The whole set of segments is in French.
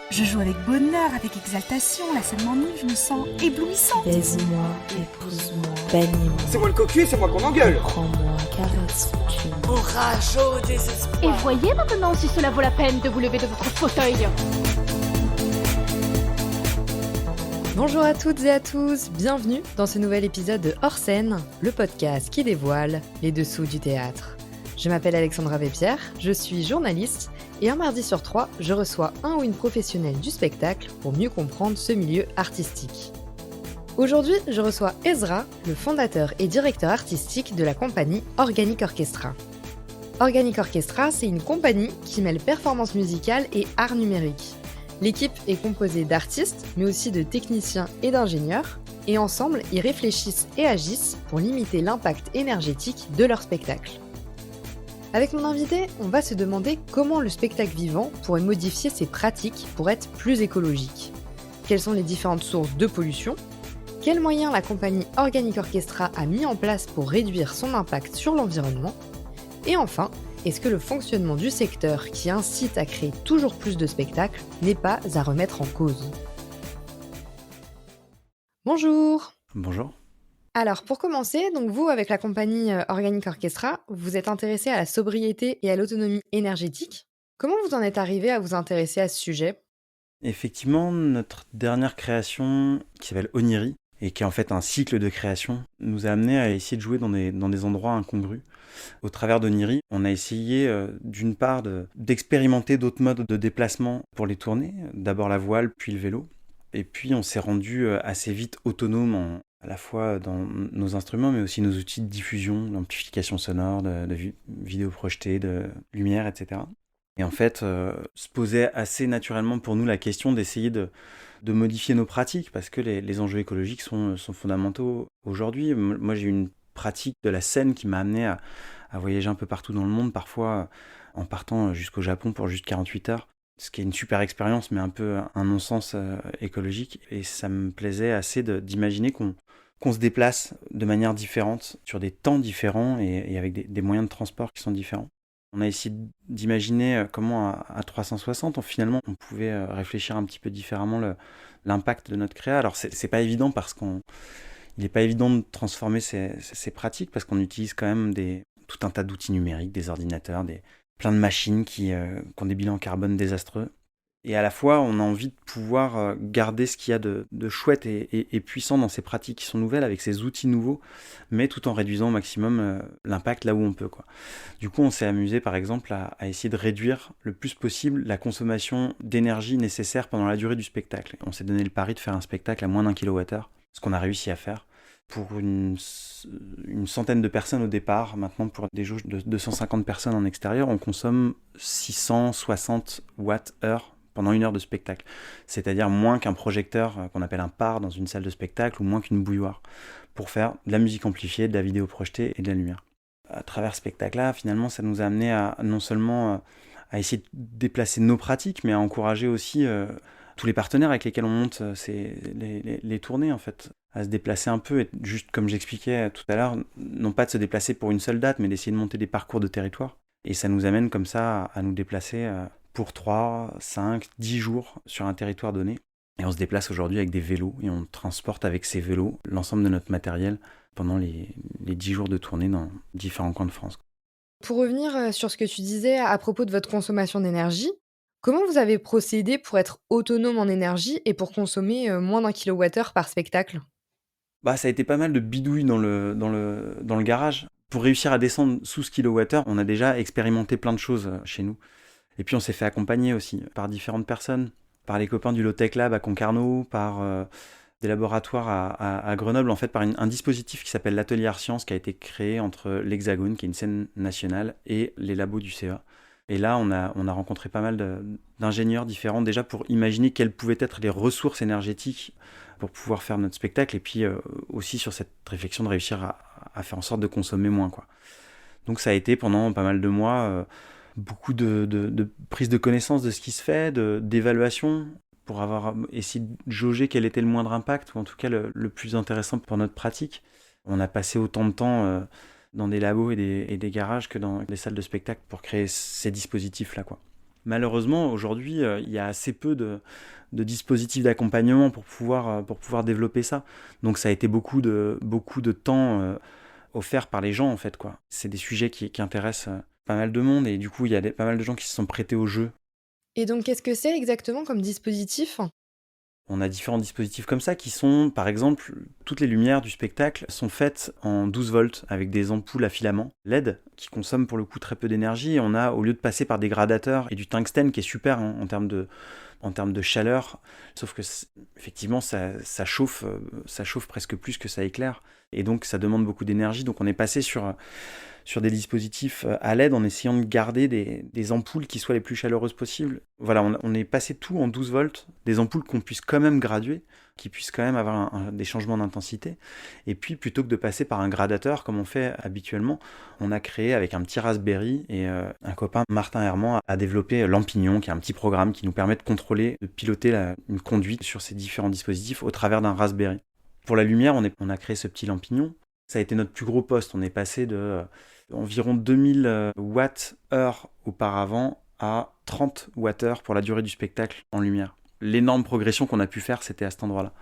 Je joue avec bonheur, avec exaltation, la scène m'ennuie, je me sens éblouissante. Baise-moi, épouse-moi, bannis-moi. C'est moi le cocu, c'est moi qu'on engueule. Prends-moi, caresse, tue-moi. Orage au désespoir. Et voyez maintenant si cela vaut la peine de vous lever de votre fauteuil. Bonjour à toutes et à tous, bienvenue dans ce nouvel épisode de Hors Scène, le podcast qui dévoile les dessous du théâtre. Je m'appelle Alexandra Vépierre, je suis journaliste et un mardi sur 3, je reçois un ou une professionnelle du spectacle pour mieux comprendre ce milieu artistique. Aujourd'hui, je reçois Ezra, le fondateur et directeur artistique de la compagnie Organic Orchestra. Organic Orchestra, c'est une compagnie qui mêle performance musicale et art numérique. L'équipe est composée d'artistes, mais aussi de techniciens et d'ingénieurs, et ensemble, ils réfléchissent et agissent pour limiter l'impact énergétique de leur spectacle. Avec mon invité, on va se demander comment le spectacle vivant pourrait modifier ses pratiques pour être plus écologique. Quelles sont les différentes sources de pollution ? Quels moyens la compagnie Organic Orchestra a mis en place pour réduire son impact sur l'environnement ? Et enfin, est-ce que le fonctionnement du secteur qui incite à créer toujours plus de spectacles n'est pas à remettre en cause ? Bonjour ! Bonjour. Alors, pour commencer, donc vous, avec la compagnie Organic Orchestra, vous êtes intéressé à la sobriété et à l'autonomie énergétique. Comment vous en êtes arrivé à vous intéresser à ce sujet ? Effectivement, notre dernière création, qui s'appelle Oniri, et qui est en fait un cycle de création, nous a amené à essayer de jouer dans des endroits incongrus. Au travers d'Oniri, on a essayé d'une part d'expérimenter d'autres modes de déplacement pour les tournées, d'abord la voile, puis le vélo. Et puis on s'est rendu assez vite autonome à la fois dans nos instruments, mais aussi nos outils de diffusion, d'amplification sonore, de vidéo projetée, de lumière, etc. Et en fait, se posait assez naturellement pour nous la question d'essayer de modifier nos pratiques, parce que les enjeux écologiques sont fondamentaux aujourd'hui. Moi, j'ai eu une pratique de la scène qui m'a amené à voyager un peu partout dans le monde, parfois en partant jusqu'au Japon pour juste 48 heures. Ce qui est une super expérience, mais un peu un non-sens écologique. Et ça me plaisait assez d'imaginer qu'on se déplace de manière différente, sur des temps différents et avec des moyens de transport qui sont différents. On a essayé d'imaginer comment à 360, finalement, on pouvait réfléchir un petit peu différemment l'impact de notre créa. Alors, c'est pas évident parce qu'il n'est pas évident de transformer ces pratiques, parce qu'on utilise quand même tout un tas d'outils numériques, des ordinateurs, plein de machines qui ont des bilans carbone désastreux. Et à la fois, on a envie de pouvoir garder ce qu'il y a de chouette et puissant dans ces pratiques qui sont nouvelles, avec ces outils nouveaux, mais tout en réduisant au maximum l'impact là où on peut, quoi. Du coup, on s'est amusé, par exemple, à essayer de réduire le plus possible la consommation d'énergie nécessaire pendant la durée du spectacle. On s'est donné le pari de faire un spectacle à moins d'1 kWh, ce qu'on a réussi à faire. Pour une centaine de personnes au départ, maintenant pour des jauges de 250 personnes en extérieur, on consomme 660 Wh pendant 1 heure de spectacle. C'est-à-dire moins qu'un projecteur qu'on appelle un par dans une salle de spectacle ou moins qu'une bouilloire pour faire de la musique amplifiée, de la vidéo projetée et de la lumière. À travers ce spectacle-là, finalement, ça nous a amené à non seulement à essayer de déplacer nos pratiques, mais à encourager aussi tous les partenaires avec lesquels on monte les tournées, en fait, à se déplacer un peu, et juste comme j'expliquais tout à l'heure, non pas de se déplacer pour une seule date, mais d'essayer de monter des parcours de territoire. Et ça nous amène comme ça à nous déplacer pour 3, 5, 10 jours sur un territoire donné. Et on se déplace aujourd'hui avec des vélos, et on transporte avec ces vélos l'ensemble de notre matériel pendant les 10 jours de tournée dans différents coins de France. Pour revenir sur ce que tu disais à propos de votre consommation d'énergie, comment vous avez procédé pour être autonome en énergie et pour consommer moins d'1 kWh par spectacle ? Ça a été pas mal de bidouilles dans le garage. Pour réussir à descendre sous ce kilowattheure, on a déjà expérimenté plein de choses chez nous. Et puis on s'est fait accompagner aussi par différentes personnes, par les copains du Low Tech Lab à Concarneau, par des laboratoires à Grenoble, en fait par un dispositif qui s'appelle l'Atelier Art Science, qui a été créé entre l'Hexagone, qui est une scène nationale, et les labos du CEA. Et là, on a rencontré pas mal d'ingénieurs différents, déjà pour imaginer quelles pouvaient être les ressources énergétiques pour pouvoir faire notre spectacle, et puis aussi sur cette réflexion de réussir à faire en sorte de consommer moins, quoi. Donc ça a été pendant pas mal de mois beaucoup de prise de connaissance de ce qui se fait, d'évaluation, pour avoir essayé de jauger quel était le moindre impact, ou en tout cas le plus intéressant pour notre pratique. On a passé autant de temps dans des labos et des garages que dans les salles de spectacle pour créer ces dispositifs-là, quoi. Malheureusement, aujourd'hui, il y a assez peu de dispositifs d'accompagnement pour pouvoir développer ça. Donc ça a été beaucoup de temps offert par les gens, en fait, quoi. C'est des sujets qui intéressent pas mal de monde et du coup, il y a pas mal de gens qui se sont prêtés au jeu. Et donc, qu'est-ce que c'est exactement comme dispositif? On a différents dispositifs comme ça qui sont, par exemple, toutes les lumières du spectacle sont faites en 12 volts avec des ampoules à filaments LED qui consomment pour le coup très peu d'énergie. Et on a, au lieu de passer par des gradateurs et du tungstène qui est super en termes de chaleur, sauf que effectivement ça chauffe presque plus que ça éclaire. Et donc ça demande beaucoup d'énergie. Donc on est passé sur des dispositifs à LED en essayant de garder des ampoules qui soient les plus chaleureuses possibles. Voilà, on est passé tout en 12 volts, des ampoules qu'on puisse quand même graduer, qui puissent quand même avoir des changements d'intensité. Et puis, plutôt que de passer par un gradateur, comme on fait habituellement, on a créé avec un petit Raspberry, et un copain, Martin Herman, a développé Lampignon, qui est un petit programme qui nous permet de contrôler, de piloter une conduite sur ces différents dispositifs au travers d'un Raspberry. Pour la lumière, on a créé ce petit Lampignon. Ça a été notre plus gros poste. On est passé de environ 2000 Wh auparavant à 30 Wh pour la durée du spectacle en lumière. L'énorme progression qu'on a pu faire, c'était à cet endroit-là.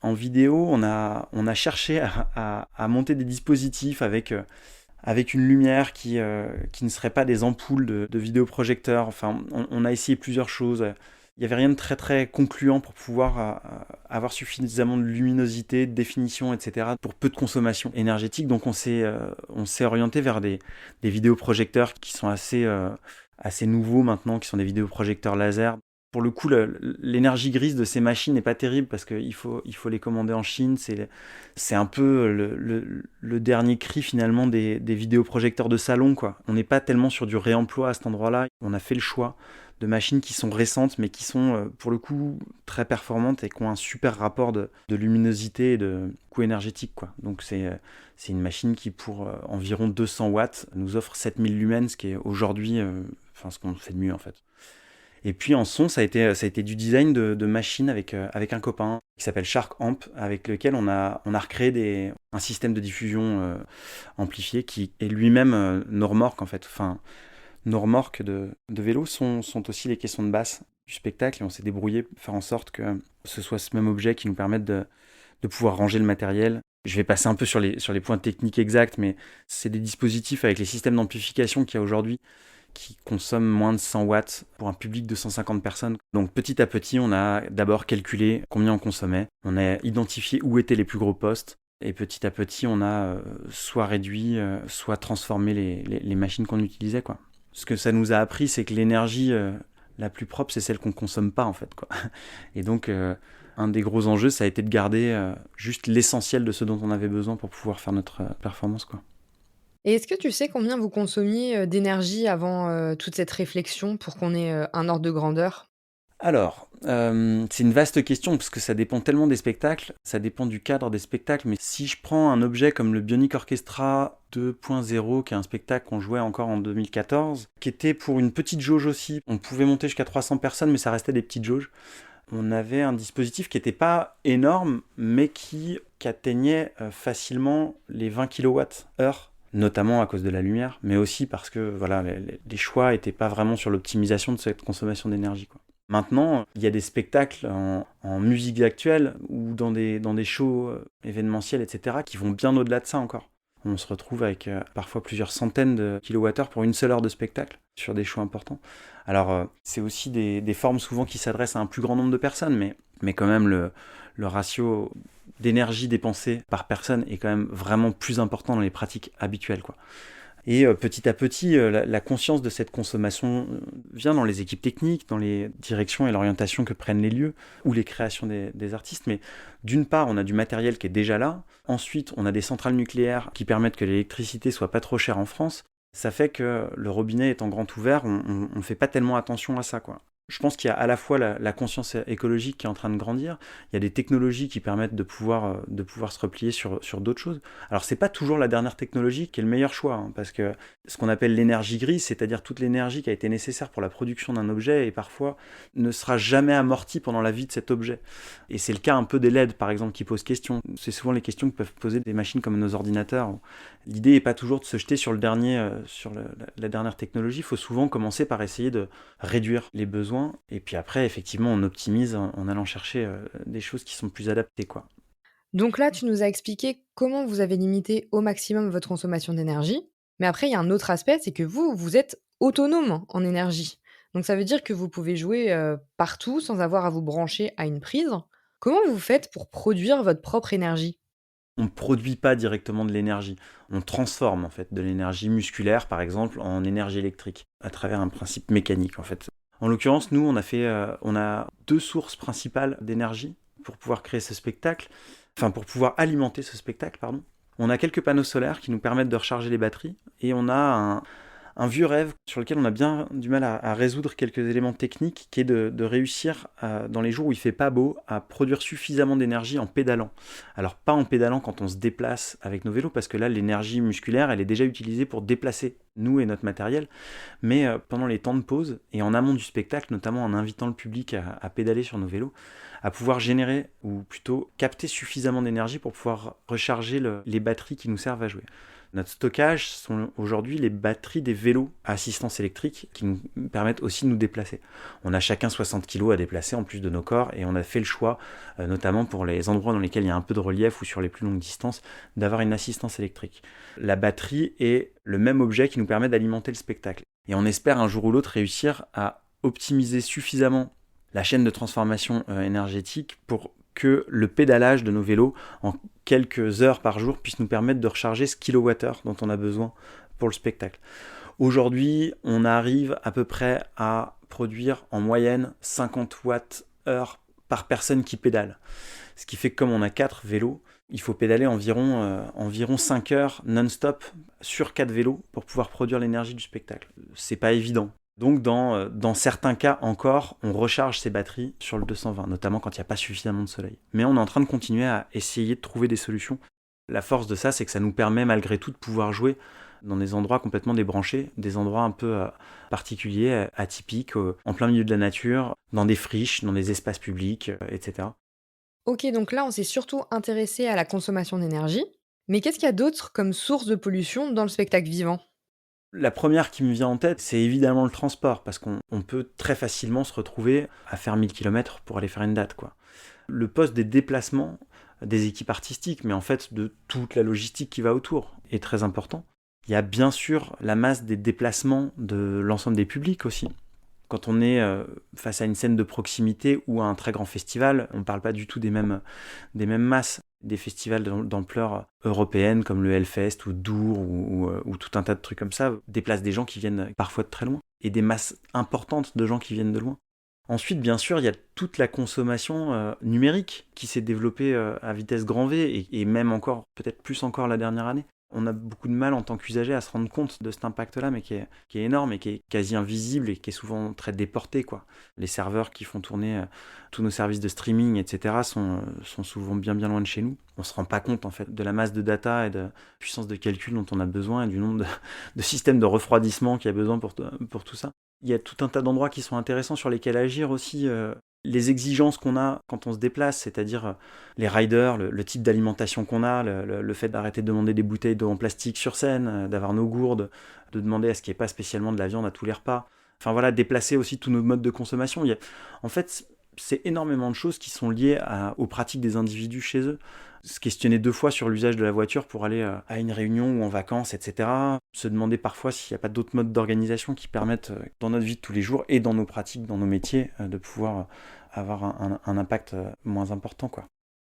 En vidéo, on a cherché à monter des dispositifs avec une lumière qui ne serait pas des ampoules de vidéoprojecteurs. Enfin, on a essayé plusieurs choses. Il n'y avait rien de très très concluant pour pouvoir avoir suffisamment de luminosité, de définition, etc. pour peu de consommation énergétique. Donc on s'est orienté vers des vidéoprojecteurs qui sont assez nouveaux maintenant, qui sont des vidéoprojecteurs laser. Pour le coup, l'énergie grise de ces machines n'est pas terrible parce qu'il faut les commander en Chine. C'est un peu le dernier cri finalement des vidéoprojecteurs de salon, quoi. On n'est pas tellement sur du réemploi à cet endroit-là. On a fait le choix de machines qui sont récentes mais qui sont pour le coup très performantes et qui ont un super rapport de luminosité et de coût énergétique, quoi. Donc c'est une machine qui pour environ 200 watts nous offre 7000 lumens, ce qui est aujourd'hui ce qu'on fait de mieux en fait. Et puis en son, ça a été du design de machines avec un copain qui s'appelle Shark Amp, avec lequel on a recréé un système de diffusion amplifié qui est lui-même nos remorques en fait. Enfin, nos remorques de vélo sont aussi les caissons de basse du spectacle et on s'est débrouillé pour faire en sorte que ce soit ce même objet qui nous permette de pouvoir ranger le matériel. Je vais passer un peu sur les points techniques exacts, mais c'est des dispositifs avec les systèmes d'amplification qu'il y a aujourd'hui qui consomment moins de 100 watts pour un public de 150 personnes. Donc petit à petit, on a d'abord calculé combien on consommait, on a identifié où étaient les plus gros postes, et petit à petit, on a soit réduit, soit transformé les machines qu'on utilisait, quoi. Ce que ça nous a appris, c'est que l'énergie la plus propre, c'est celle qu'on consomme pas, en fait, quoi. Et donc, un des gros enjeux, ça a été de garder juste l'essentiel de ce dont on avait besoin pour pouvoir faire notre performance, quoi. Et est-ce que tu sais combien vous consommiez d'énergie avant toute cette réflexion pour qu'on ait un ordre de grandeur? Alors, c'est une vaste question parce que ça dépend tellement des spectacles, ça dépend du cadre des spectacles, mais si je prends un objet comme le Bionic Orchestra 2.0, qui est un spectacle qu'on jouait encore en 2014, qui était pour une petite jauge aussi, on pouvait monter jusqu'à 300 personnes, mais ça restait des petites jauges. On avait un dispositif qui n'était pas énorme, mais qui atteignait facilement les 20 kWh, notamment à cause de la lumière, mais aussi parce que voilà, les choix n'étaient pas vraiment sur l'optimisation de cette consommation d'énergie, quoi. Maintenant, il y a des spectacles en musique actuelle ou dans des shows événementiels, etc., qui vont bien au-delà de ça encore. On se retrouve avec parfois plusieurs centaines de kilowattheures pour une seule heure de spectacle sur des shows importants. Alors, c'est aussi des formes souvent qui s'adressent à un plus grand nombre de personnes, mais quand même, le ratio d'énergie dépensée par personne est quand même vraiment plus important dans les pratiques habituelles, quoi. Et petit à petit, la conscience de cette consommation vient dans les équipes techniques, dans les directions et l'orientation que prennent les lieux ou les créations des artistes. Mais d'une part, on a du matériel qui est déjà là. Ensuite, on a des centrales nucléaires qui permettent que l'électricité soit pas trop chère en France. Ça fait que le robinet étant grand ouvert, on ne fait pas tellement attention à ça, quoi. Je pense qu'il y a à la fois la conscience écologique qui est en train de grandir, il y a des technologies qui permettent de pouvoir se replier sur d'autres choses. Alors c'est pas toujours la dernière technologie qui est le meilleur choix, hein, parce que ce qu'on appelle l'énergie grise, c'est-à-dire toute l'énergie qui a été nécessaire pour la production d'un objet et parfois ne sera jamais amortie pendant la vie de cet objet. Et c'est le cas un peu des LED par exemple qui posent question. C'est souvent les questions que peuvent poser des machines comme nos ordinateurs. L'idée n'est pas toujours de se jeter sur la dernière technologie, il faut souvent commencer par essayer de réduire les besoins. Et puis après, effectivement, on optimise en allant chercher des choses qui sont plus adaptées, quoi. Donc là, tu nous as expliqué comment vous avez limité au maximum votre consommation d'énergie. Mais après, il y a un autre aspect, c'est que vous êtes autonome en énergie. Donc ça veut dire que vous pouvez jouer partout sans avoir à vous brancher à une prise. Comment vous faites pour produire votre propre énergie? On ne produit pas directement de l'énergie. On transforme en fait de l'énergie musculaire, par exemple, en énergie électrique, à travers un principe mécanique, en fait. En l'occurrence, nous, on a 2 sources principales d'énergie pour pouvoir créer ce spectacle, pour pouvoir alimenter ce spectacle, pardon. On a quelques panneaux solaires qui nous permettent de recharger les batteries, et on a un vieux rêve sur lequel on a bien du mal à résoudre quelques éléments techniques, qui est de réussir, dans les jours où il fait pas beau, à produire suffisamment d'énergie en pédalant. Alors pas en pédalant quand on se déplace avec nos vélos, parce que là l'énergie musculaire elle est déjà utilisée pour déplacer nous et notre matériel, mais pendant les temps de pause et en amont du spectacle, notamment en invitant le public à pédaler sur nos vélos, à pouvoir générer, ou plutôt capter suffisamment d'énergie pour pouvoir recharger les batteries qui nous servent à jouer. Notre stockage sont aujourd'hui les batteries des vélos à assistance électrique qui nous permettent aussi de nous déplacer. On a chacun 60 kg à déplacer en plus de nos corps et on a fait le choix, notamment pour les endroits dans lesquels il y a un peu de relief ou sur les plus longues distances, d'avoir une assistance électrique. La batterie est le même objet qui nous permet d'alimenter le spectacle. Et on espère un jour ou l'autre réussir à optimiser suffisamment la chaîne de transformation énergétique pour que le pédalage de nos vélos en quelques heures par jour puisse nous permettre de recharger ce kilowattheure dont on a besoin pour le spectacle. Aujourd'hui, on arrive à peu près à produire en moyenne 50 watts-heure par personne qui pédale. Ce qui fait que comme on a 4 vélos, il faut pédaler environ 5 heures non-stop sur 4 vélos pour pouvoir produire l'énergie du spectacle. C'est pas évident. Donc dans certains cas encore, on recharge ses batteries sur le 220, notamment quand il n'y a pas suffisamment de soleil. Mais on est en train de continuer à essayer de trouver des solutions. La force de ça, c'est que ça nous permet malgré tout de pouvoir jouer dans des endroits complètement débranchés, des endroits un peu particuliers, atypiques, en plein milieu de la nature, dans des friches, dans des espaces publics, etc. Ok, donc là, on s'est surtout intéressé à la consommation d'énergie. Mais qu'est-ce qu'il y a d'autre comme source de pollution dans le spectacle vivant? La première qui me vient en tête, c'est évidemment le transport, parce qu'on peut très facilement se retrouver à faire 1000 km pour aller faire une date, quoi. Le poste des déplacements des équipes artistiques, mais en fait de toute la logistique qui va autour, est très important. Il y a bien sûr la masse des déplacements de l'ensemble des publics aussi. Quand on est face à une scène de proximité ou à un très grand festival, on ne parle pas du tout des mêmes masses. Des festivals d'ampleur européenne comme le Hellfest ou Dour ou tout un tas de trucs comme ça déplacent des gens qui viennent parfois de très loin et des masses importantes de gens qui viennent de loin. Ensuite, bien sûr, il y a toute la consommation numérique qui s'est développée à vitesse grand V et même encore, peut-être plus encore la dernière année. On a beaucoup de mal en tant qu'usager à se rendre compte de cet impact-là, mais qui est énorme et qui est quasi invisible et qui est souvent très déporté, quoi. Les serveurs qui font tourner tous nos services de streaming, etc., sont souvent bien loin de chez nous. On ne se rend pas compte en fait de la masse de data et de puissance de calcul dont on a besoin et du nombre de systèmes de refroidissement qu'il y a besoin pour tout ça. Il y a tout un tas d'endroits qui sont intéressants sur lesquels agir aussi. Les exigences qu'on a quand on se déplace, c'est-à-dire les riders, le type d'alimentation qu'on a, le fait d'arrêter de demander des bouteilles d'eau en plastique sur scène, d'avoir nos gourdes, de demander à ce qu'il n'y ait pas spécialement de la viande à tous les repas. Enfin voilà, déplacer aussi tous nos modes de consommation. En fait, c'est énormément de choses qui sont liées aux pratiques des individus chez eux. Se questionner 2 fois sur l'usage de la voiture pour aller à une réunion ou en vacances, etc. Se demander parfois s'il n'y a pas d'autres modes d'organisation qui permettent, dans notre vie de tous les jours et dans nos pratiques, dans nos métiers, de pouvoir avoir un impact moins important, quoi.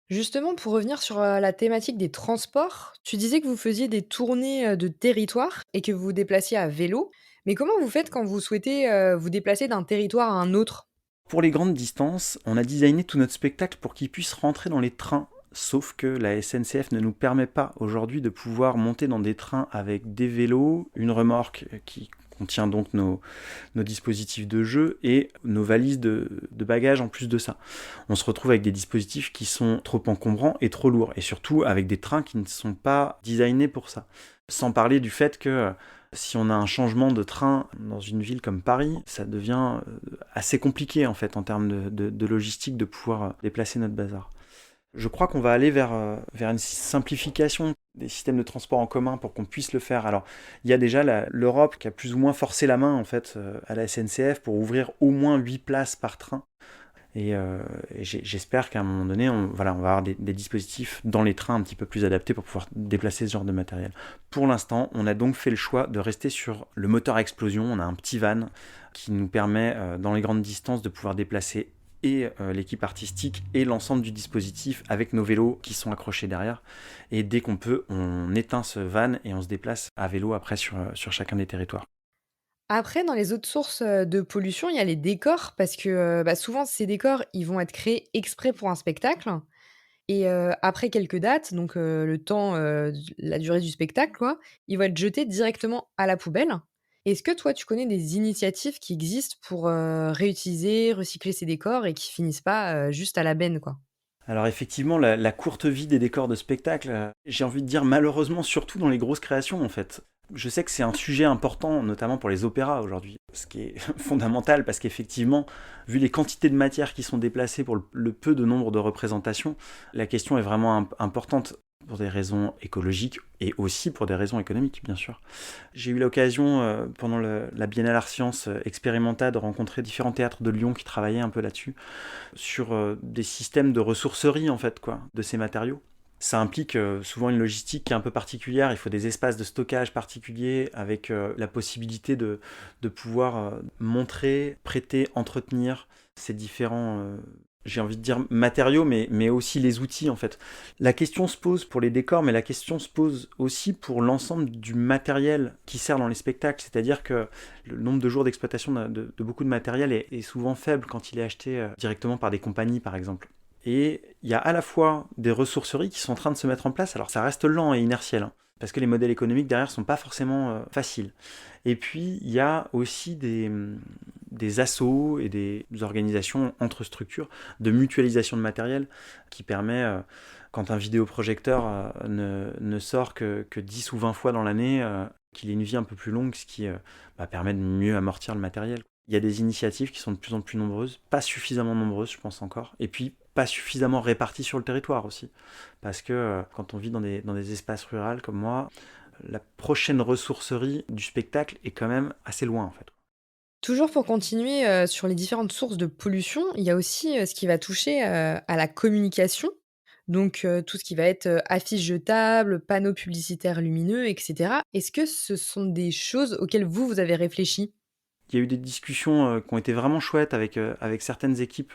Justement, pour revenir sur la thématique des transports, tu disais que vous faisiez des tournées de territoire et que vous vous déplaciez à vélo. Mais comment vous faites quand vous souhaitez vous déplacer d'un territoire à un autre? Pour les grandes distances, on a designé tout notre spectacle pour qu'il puisse rentrer dans les trains. Sauf que la SNCF ne nous permet pas aujourd'hui de pouvoir monter dans des trains avec des vélos, une remorque qui contient donc nos dispositifs de jeu et nos valises de bagages en plus de ça. On se retrouve avec des dispositifs qui sont trop encombrants et trop lourds, et surtout avec des trains qui ne sont pas designés pour ça. Sans parler du fait que si on a un changement de train dans une ville comme Paris, ça devient assez compliqué en fait en termes de logistique de pouvoir déplacer notre bazar. Je crois qu'on va aller vers une simplification des systèmes de transport en commun pour qu'on puisse le faire. Alors, il y a déjà l'Europe qui a plus ou moins forcé la main en fait, à la SNCF pour ouvrir au moins 8 places par train. Et j'espère qu'à un moment donné, on va avoir des dispositifs dans les trains un petit peu plus adaptés pour pouvoir déplacer ce genre de matériel. Pour l'instant, on a donc fait le choix de rester sur le moteur à explosion. On a un petit van qui nous permet, dans les grandes distances, de pouvoir déplacer et l'équipe artistique et l'ensemble du dispositif avec nos vélos qui sont accrochés derrière. Et dès qu'on peut, on éteint ce van et on se déplace à vélo après sur chacun des territoires. Après, dans les autres sources, de pollution, il y a les décors parce que, souvent ces décors, ils vont être créés exprès pour un spectacle et après quelques dates, donc le temps, la durée du spectacle quoi, ils vont être jetés directement à la poubelle. Est-ce que toi, tu connais des initiatives qui existent pour, réutiliser, recycler ces décors et qui finissent pas, juste à la benne, quoi? Alors effectivement, la courte vie des décors de spectacle, j'ai envie de dire malheureusement surtout dans les grosses créations en fait. Je sais que c'est un sujet important, notamment pour les opéras aujourd'hui, ce qui est fondamental parce qu'effectivement, vu les quantités de matière qui sont déplacées pour le peu de nombre de représentations, la question est vraiment importante pour des raisons écologiques et aussi pour des raisons économiques, bien sûr. J'ai eu l'occasion, pendant la Biennale Art Sciences Expérimenta, de rencontrer différents théâtres de Lyon qui travaillaient un peu là-dessus, sur des systèmes de ressourcerie, en fait, quoi, de ces matériaux. Ça implique souvent une logistique qui est un peu particulière. Il faut des espaces de stockage particuliers avec la possibilité de pouvoir montrer, prêter, entretenir ces différents, j'ai envie de dire matériaux, mais aussi les outils en fait. La question se pose pour les décors, mais la question se pose aussi pour l'ensemble du matériel qui sert dans les spectacles. C'est-à-dire que le nombre de jours d'exploitation de beaucoup de matériel est souvent faible quand il est acheté directement par des compagnies par exemple. Et il y a à la fois des ressourceries qui sont en train de se mettre en place, alors ça reste lent et inertiel, hein, parce que les modèles économiques derrière ne sont pas forcément faciles. Et puis il y a aussi des assos et des organisations entre structures de mutualisation de matériel qui permet, quand un vidéoprojecteur ne sort que 10 ou 20 fois dans l'année, qu'il ait une vie un peu plus longue, ce qui permet de mieux amortir le matériel. Il y a des initiatives qui sont de plus en plus nombreuses, pas suffisamment nombreuses, je pense encore, et puis pas suffisamment réparties sur le territoire aussi. Parce que quand on vit dans des espaces ruraux comme moi, la prochaine ressourcerie du spectacle est quand même assez loin en fait. Toujours pour continuer, sur les différentes sources de pollution, il y a aussi, ce qui va toucher, à la communication. Donc, tout ce qui va être, affiches jetables, panneaux publicitaires lumineux et cetera. Est-ce que ce sont des choses auxquelles vous avez réfléchi? Il y a eu des discussions qui ont été vraiment chouettes avec certaines équipes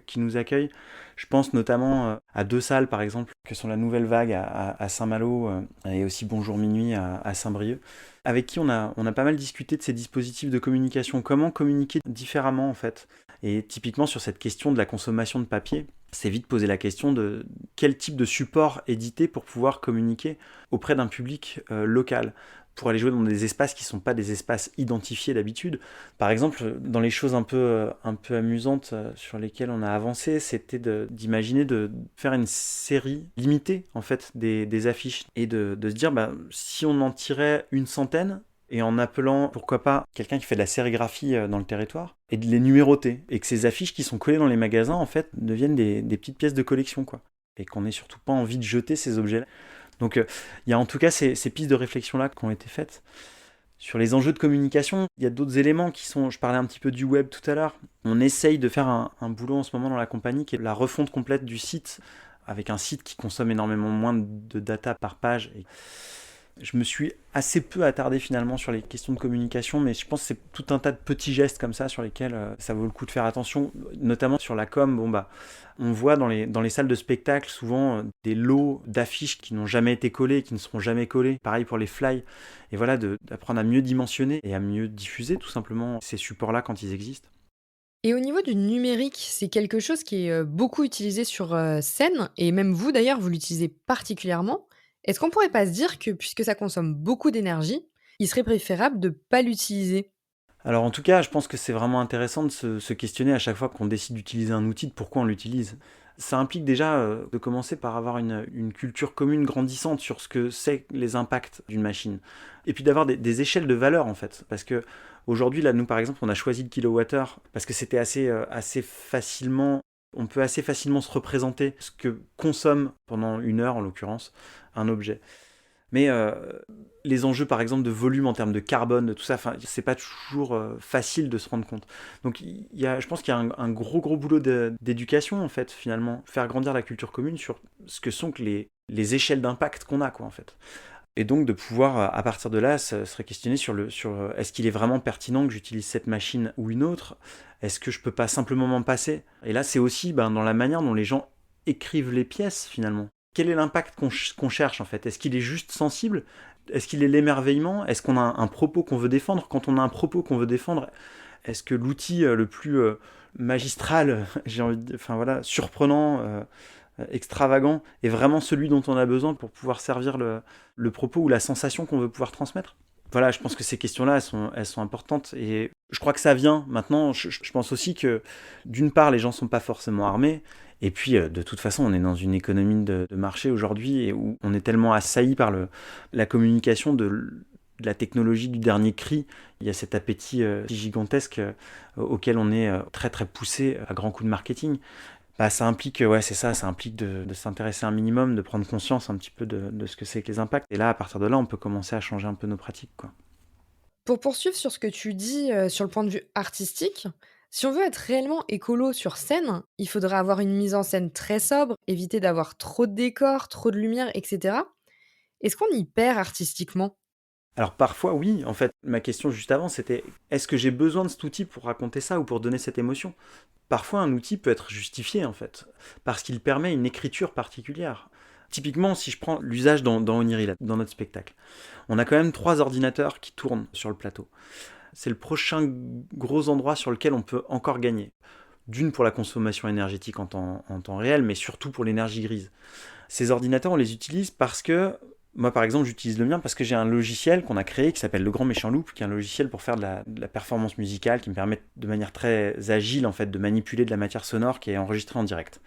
qui nous accueillent. Je pense notamment à deux salles, par exemple, que sont la Nouvelle Vague à Saint-Malo et aussi Bonjour Minuit à Saint-Brieuc, avec qui on a pas mal discuté de ces dispositifs de communication. Comment communiquer différemment, en fait. Et typiquement, sur cette question de la consommation de papier, c'est vite poser la question de quel type de support éditer pour pouvoir communiquer auprès d'un public local, pour aller jouer dans des espaces qui ne sont pas des espaces identifiés d'habitude. Par exemple, dans les choses un peu amusantes sur lesquelles on a avancé, c'était d'imaginer de faire une série limitée en fait, des affiches et de se dire si on en tirait une centaine, et en appelant, pourquoi pas, quelqu'un qui fait de la sérigraphie dans le territoire, et de les numéroter, et que ces affiches qui sont collées dans les magasins, en fait, deviennent des petites pièces de collection, quoi. Et qu'on n'ait surtout pas envie de jeter ces objets-là. Donc il y a en tout cas ces pistes de réflexion-là qui ont été faites. Sur les enjeux de communication, il y a d'autres éléments qui sont, je parlais un petit peu du web tout à l'heure, on essaye de faire un boulot en ce moment dans la compagnie qui est la refonte complète du site, avec un site qui consomme énormément moins de data par page. Et je me suis assez peu attardé finalement sur les questions de communication, mais je pense que c'est tout un tas de petits gestes comme ça sur lesquels ça vaut le coup de faire attention, notamment sur la com. On voit dans les salles de spectacle souvent des lots d'affiches qui n'ont jamais été collées, qui ne seront jamais collées. Pareil pour les fly. Et voilà, d'apprendre à mieux dimensionner et à mieux diffuser tout simplement ces supports-là quand ils existent. Et au niveau du numérique, c'est quelque chose qui est, beaucoup utilisé sur, scène et même vous d'ailleurs, vous l'utilisez particulièrement. Est-ce qu'on pourrait pas se dire que puisque ça consomme beaucoup d'énergie, il serait préférable de pas l'utiliser? Alors en tout cas, je pense que c'est vraiment intéressant de se questionner à chaque fois qu'on décide d'utiliser un outil, de pourquoi on l'utilise. Ça implique déjà de commencer par avoir une culture commune grandissante sur ce que c'est les impacts d'une machine. Et puis d'avoir des échelles de valeur en fait. Parce que aujourd'hui, là, nous par exemple, on a choisi le kilowattheure parce que c'était assez facilement. On peut assez facilement se représenter ce que consomme pendant une heure en l'occurrence un objet. Mais les enjeux, par exemple, de volume en termes de carbone, de tout ça, c'est pas toujours facile de se rendre compte. Donc, je pense qu'il y a un gros boulot d'éducation, en fait, finalement. Faire grandir la culture commune sur ce que sont que les échelles d'impact qu'on a, quoi, en fait. Et donc, de pouvoir, à partir de là, se questionner sur est-ce qu'il est vraiment pertinent que j'utilise cette machine ou une autre? Est-ce que je peux pas simplement m'en passer? Et là, c'est aussi dans la manière dont les gens écrivent les pièces, finalement. Quel est l'impact qu'on cherche en fait? Est-ce qu'il est juste sensible? Est-ce qu'il est l'émerveillement? Est-ce qu'on a un propos qu'on veut défendre? Quand on a un propos qu'on veut défendre, est-ce que l'outil le plus magistral, j'ai envie de, enfin voilà, surprenant, extravagant, est vraiment celui dont on a besoin pour pouvoir servir le propos ou la sensation qu'on veut pouvoir transmettre? Voilà, je pense que ces questions-là, elles sont importantes et je crois que ça vient. Maintenant, je pense aussi que d'une part, les gens ne sont pas forcément armés. Et puis, de toute façon, on est dans une économie de marché aujourd'hui et où on est tellement assailli par la communication de la technologie du dernier cri. Il y a cet appétit gigantesque auquel on est très très poussé à grands coups de marketing. Ça implique, ça implique de s'intéresser un minimum, de prendre conscience un petit peu de ce que c'est que les impacts. Et là, à partir de là, on peut commencer à changer un peu nos pratiques, quoi. Pour poursuivre sur ce que tu dis, sur le point de vue artistique, si on veut être réellement écolo sur scène, il faudrait avoir une mise en scène très sobre, éviter d'avoir trop de décors, trop de lumière, et cetera. Est-ce qu'on y perd artistiquement? Alors parfois, oui, en fait, ma question juste avant, c'était est-ce que j'ai besoin de cet outil pour raconter ça ou pour donner cette émotion? Parfois, un outil peut être justifié, en fait, parce qu'il permet une écriture particulière. Typiquement, si je prends l'usage dans Oniri, là, dans notre spectacle, on a quand même 3 ordinateurs qui tournent sur le plateau. C'est le prochain gros endroit sur lequel on peut encore gagner. D'une pour la consommation énergétique en temps réel, mais surtout pour l'énergie grise. Ces ordinateurs, on les utilise parce que moi, par exemple, j'utilise le mien parce que j'ai un logiciel qu'on a créé qui s'appelle Le Grand Méchant Loop, qui est un logiciel pour faire de la performance musicale, qui me permet de manière très agile en fait, de manipuler de la matière sonore qui est enregistrée en direct.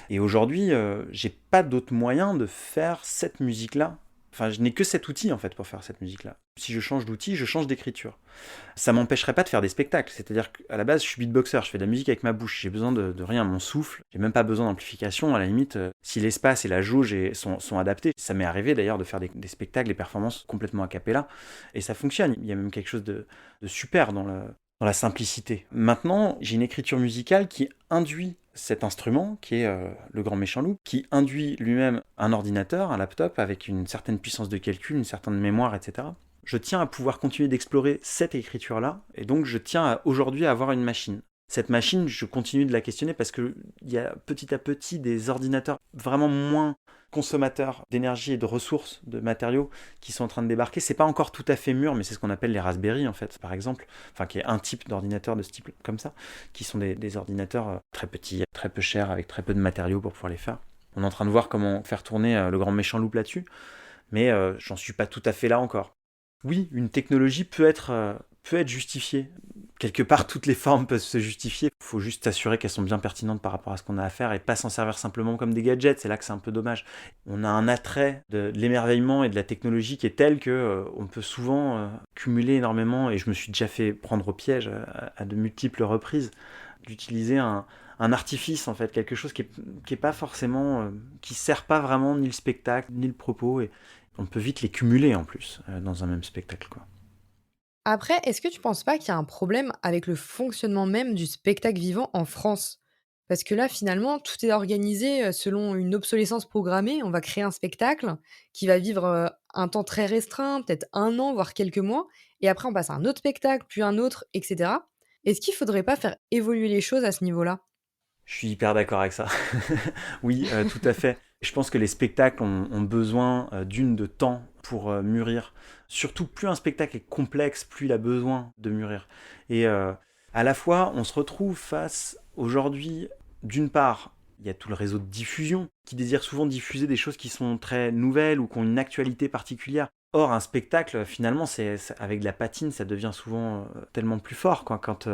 Et aujourd'hui, j'ai pas d'autre moyen de faire cette musique-là. Enfin, je n'ai que cet outil en fait pour faire cette musique-là. Si je change d'outil, je change d'écriture. Ça m'empêcherait pas de faire des spectacles. C'est-à-dire qu'à la base, je suis beatboxer, je fais de la musique avec ma bouche. J'ai besoin de rien, mon souffle. J'ai même pas besoin d'amplification. À la limite, si l'espace et la jauge sont adaptés, ça m'est arrivé d'ailleurs de faire des spectacles, des performances complètement a cappella. Et ça fonctionne. Il y a même quelque chose de super dans la simplicité. Maintenant, j'ai une écriture musicale qui induit cet instrument, qui est le Grand Méchant Loup, qui induit lui-même un ordinateur, un laptop, avec une certaine puissance de calcul, une certaine mémoire, etc. Je tiens à pouvoir continuer d'explorer cette écriture-là, et donc je tiens aujourd'hui à avoir une machine. Cette machine, je continue de la questionner parce qu'il y a petit à petit des ordinateurs vraiment moins consommateurs d'énergie et de ressources, de matériaux qui sont en train de débarquer. C'est pas encore tout à fait mûr, mais c'est ce qu'on appelle les Raspberry en fait, par exemple, enfin qui est un type d'ordinateur de ce type comme ça, qui sont des ordinateurs très petits, très peu chers, avec très peu de matériaux pour pouvoir les faire. On est en train de voir comment faire tourner le Grand Méchant Loup là-dessus, mais j'en suis pas tout à fait là encore. Oui, une technologie peut être justifiée. Quelque part, toutes les formes peuvent se justifier. Il faut juste s'assurer qu'elles sont bien pertinentes par rapport à ce qu'on a à faire et pas s'en servir simplement comme des gadgets. C'est là que c'est un peu dommage. On a un attrait de l'émerveillement et de la technologie qui est tel qu'on peut souvent cumuler énormément, et je me suis déjà fait prendre au piège à de multiples reprises, d'utiliser un artifice, en fait, quelque chose qui est pas forcément, qui sert pas vraiment ni le spectacle, ni le propos, et on peut vite les cumuler en plus dans un même spectacle, quoi. Après, est-ce que tu penses pas qu'il y a un problème avec le fonctionnement même du spectacle vivant en France? Parce que là, finalement, tout est organisé selon une obsolescence programmée. On va créer un spectacle qui va vivre un temps très restreint, peut-être 1 an, voire quelques mois. Et après, on passe à un autre spectacle, puis un autre, etc. Est-ce qu'il faudrait pas faire évoluer les choses à ce niveau-là? Je suis hyper d'accord avec ça. Oui, tout à fait. Je pense que les spectacles ont besoin de temps pour mûrir. Surtout, plus un spectacle est complexe, plus il a besoin de mûrir. Et à la fois, on se retrouve face, aujourd'hui, d'une part, il y a tout le réseau de diffusion qui désire souvent diffuser des choses qui sont très nouvelles ou qui ont une actualité particulière. Or, un spectacle, finalement, avec de la patine, ça devient souvent tellement plus fort, quoi, quand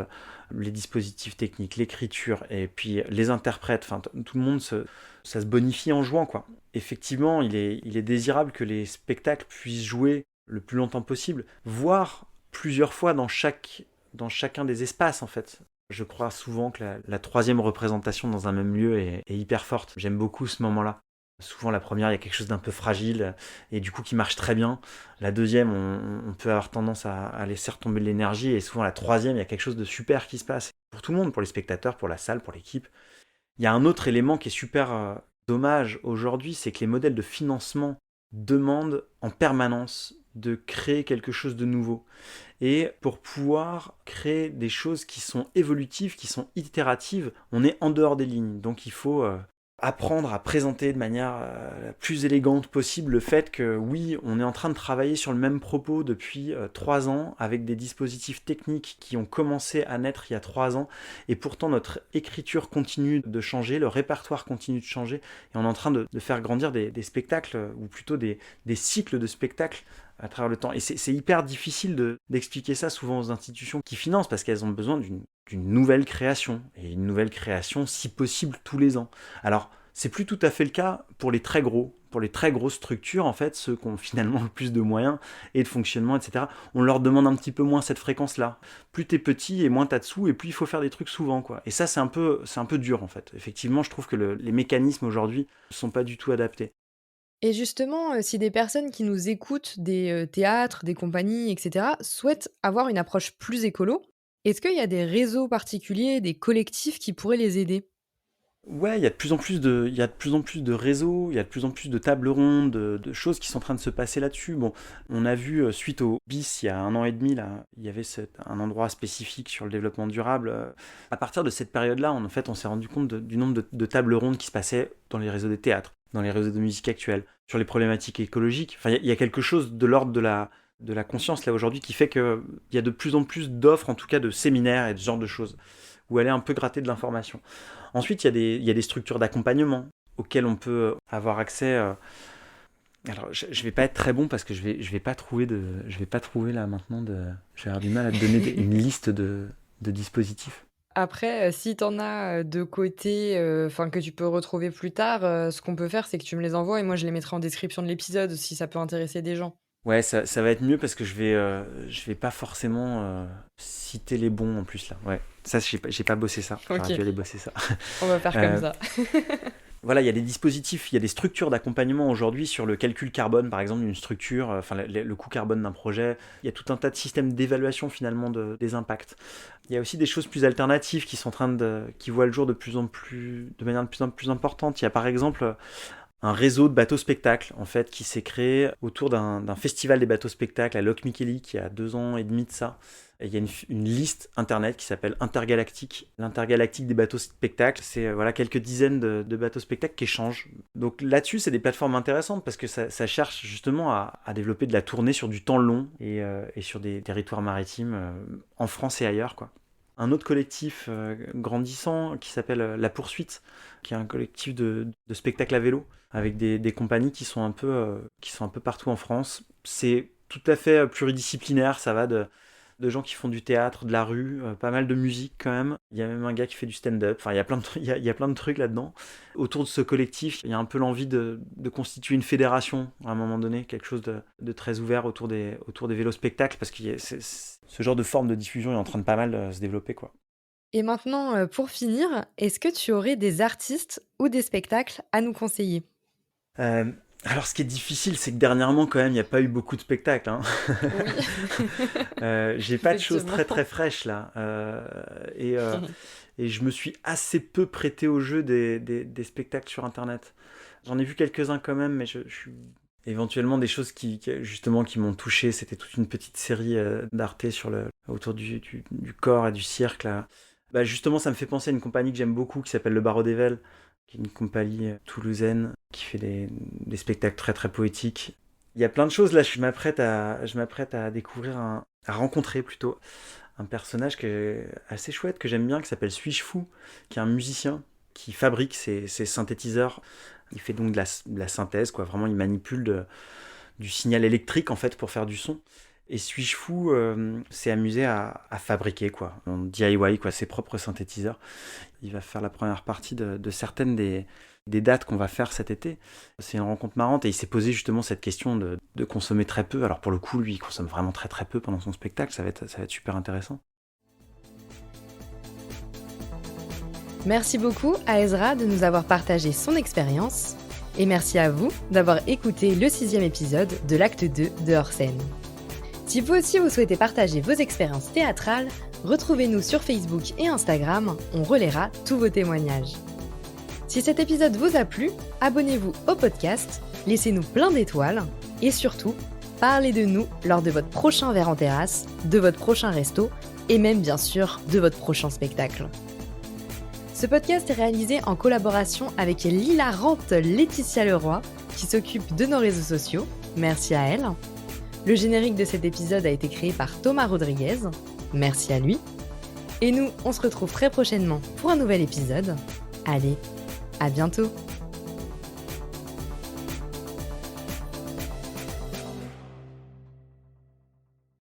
les dispositifs techniques, l'écriture, et puis les interprètes, tout le monde, ça se bonifie en jouant, quoi. Effectivement, il est désirable que les spectacles puissent jouer le plus longtemps possible, voire plusieurs fois dans chacun des espaces, en fait. Je crois souvent que la troisième représentation dans un même lieu est hyper forte. J'aime beaucoup ce moment-là. Souvent, la première, il y a quelque chose d'un peu fragile et du coup qui marche très bien. La deuxième, on peut avoir tendance à laisser retomber de l'énergie. Et souvent, la troisième, il y a quelque chose de super qui se passe. Pour tout le monde, pour les spectateurs, pour la salle, pour l'équipe. Il y a un autre élément qui est super dommage aujourd'hui, c'est que les modèles de financement demandent en permanence de créer quelque chose de nouveau. Et pour pouvoir créer des choses qui sont évolutives, qui sont itératives, on est en dehors des lignes. Donc il faut apprendre à présenter de manière la plus élégante possible le fait que oui, on est en train de travailler sur le même propos depuis 3 ans avec des dispositifs techniques qui ont commencé à naître il y a 3 ans et pourtant notre écriture continue de changer, le répertoire continue de changer et on est en train de faire grandir des spectacles ou plutôt des cycles de spectacles à travers le temps. Et c'est hyper difficile d'expliquer ça souvent aux institutions qui financent parce qu'elles ont besoin d'une nouvelle création, et une nouvelle création si possible tous les ans. Alors, c'est plus tout à fait le cas pour les très grosses structures, en fait, ceux qui ont finalement le plus de moyens et de fonctionnement, etc. On leur demande un petit peu moins cette fréquence-là. Plus t'es petit et moins t'as de sous, et plus il faut faire des trucs souvent, quoi. Et ça, c'est un peu dur, en fait. Effectivement, je trouve que les mécanismes aujourd'hui ne sont pas du tout adaptés. Et justement, si des personnes qui nous écoutent, des théâtres, des compagnies, etc., souhaitent avoir une approche plus écolo, est-ce qu'il y a des réseaux particuliers, des collectifs qui pourraient les aider? Ouais, il y a de plus en plus de réseaux, il y a de plus en plus de tables rondes, de choses qui sont en train de se passer là-dessus. Bon, on a vu, suite au BIS, il y a 1 an et demi, là, il y avait un endroit spécifique sur le développement durable. À partir de cette période-là, en fait, on s'est rendu compte du nombre de tables rondes qui se passaient dans les réseaux des théâtres, dans les réseaux de musique actuelle, sur les problématiques écologiques. Enfin, il y a quelque chose de l'ordre de la conscience, là, aujourd'hui, qui fait qu'il y a de plus en plus d'offres, en tout cas de séminaires et de ce genre de choses, où aller un peu gratter de l'information. Ensuite, il y a des structures d'accompagnement auxquelles on peut avoir accès. Alors, je vais pas être très bon parce que je vais pas trouver là maintenant je vais avoir du mal à te donner une liste de dispositifs. Après, si t'en as, de côté, enfin que tu peux retrouver plus tard, ce qu'on peut faire, c'est que tu me les envoies et moi je les mettrai en description de l'épisode si ça peut intéresser des gens. Ouais, ça va être mieux parce que je vais pas forcément citer les bons en plus là. Ouais, ça j'ai pas bossé ça. J'aurais OK. dû aller bosser ça. On va faire comme ça. Voilà, il y a des dispositifs, il y a des structures d'accompagnement aujourd'hui sur le calcul carbone, par exemple, d'une structure, enfin le coût carbone d'un projet. Il y a tout un tas de systèmes d'évaluation finalement des impacts. Il y a aussi des choses plus alternatives qui sont qui voient le jour de manière de plus en plus importante. Il y a par exemple un réseau de bateaux spectacles en fait qui s'est créé autour d'un festival des bateaux spectacles à Loch Micheli qui a 2 ans et demi de ça. Et il y a une liste internet qui s'appelle Intergalactique. L'Intergalactique des bateaux spectacles, c'est quelques dizaines de bateaux spectacles qui échangent. Donc là-dessus, c'est des plateformes intéressantes parce que ça cherche justement à développer de la tournée sur du temps long et sur des territoires maritimes en France et ailleurs, quoi. Un autre collectif grandissant qui s'appelle La Poursuite, qui est un collectif de spectacles à vélo avec des compagnies qui sont un peu partout en France. C'est tout à fait pluridisciplinaire, ça va de gens qui font du théâtre, de la rue, pas mal de musique quand même. Il y a même un gars qui fait du stand-up. Enfin, il y a plein de trucs là-dedans. Autour de ce collectif, il y a un peu l'envie de constituer une fédération à un moment donné, quelque chose de très ouvert autour des vélo-spectacles, parce que ce genre de forme de diffusion est en train de pas mal se développer, quoi. Et maintenant, pour finir, est-ce que tu aurais des artistes ou des spectacles à nous conseiller? Alors, ce qui est difficile, c'est que dernièrement, quand même, il n'y a pas eu beaucoup de spectacles, hein. Oui. J'ai pas de choses Effectivement. très très fraîches là. Et je me suis assez peu prêté au jeu des spectacles sur internet. J'en ai vu quelques-uns quand même, mais je suis éventuellement des choses justement qui m'ont touché. C'était toute une petite série d'Arte autour du corps et du cirque là. Bah justement, ça me fait penser à une compagnie que j'aime beaucoup qui s'appelle Le Barreau d'Evel, qui est une compagnie toulousaine qui fait des spectacles très très poétiques. Il y a plein de choses là, je m'apprête à découvrir, à rencontrer plutôt un personnage qui est assez chouette, que j'aime bien, qui s'appelle Suis-je fou, qui est un musicien qui fabrique ses synthétiseurs. Il fait donc de la synthèse, quoi. Vraiment, il manipule du signal électrique en fait pour faire du son. Et Suis-je fou s'est amusé à fabriquer quoi, en DIY quoi, ses propres synthétiseurs. Il va faire la première partie de certaines des dates qu'on va faire cet été. C'est une rencontre marrante et il s'est posé justement cette question de consommer très peu. Alors pour le coup, lui, il consomme vraiment très très peu pendant son spectacle, ça va être super intéressant. Merci beaucoup à Ezra de nous avoir partagé son expérience. Et merci à vous d'avoir écouté le 6e épisode de l'acte 2 de Hors Scène. Si vous aussi vous souhaitez partager vos expériences théâtrales, retrouvez-nous sur Facebook et Instagram, on relaiera tous vos témoignages. Si cet épisode vous a plu, abonnez-vous au podcast, laissez-nous plein d'étoiles et surtout, parlez de nous lors de votre prochain verre en terrasse, de votre prochain resto et même bien sûr de votre prochain spectacle. Ce podcast est réalisé en collaboration avec l'hilarante Laetitia Leroy qui s'occupe de nos réseaux sociaux, merci à elle. Le générique de cet épisode a été créé par Thomas Rodriguez, merci à lui. Et nous, on se retrouve très prochainement pour un nouvel épisode. Allez, à bientôt!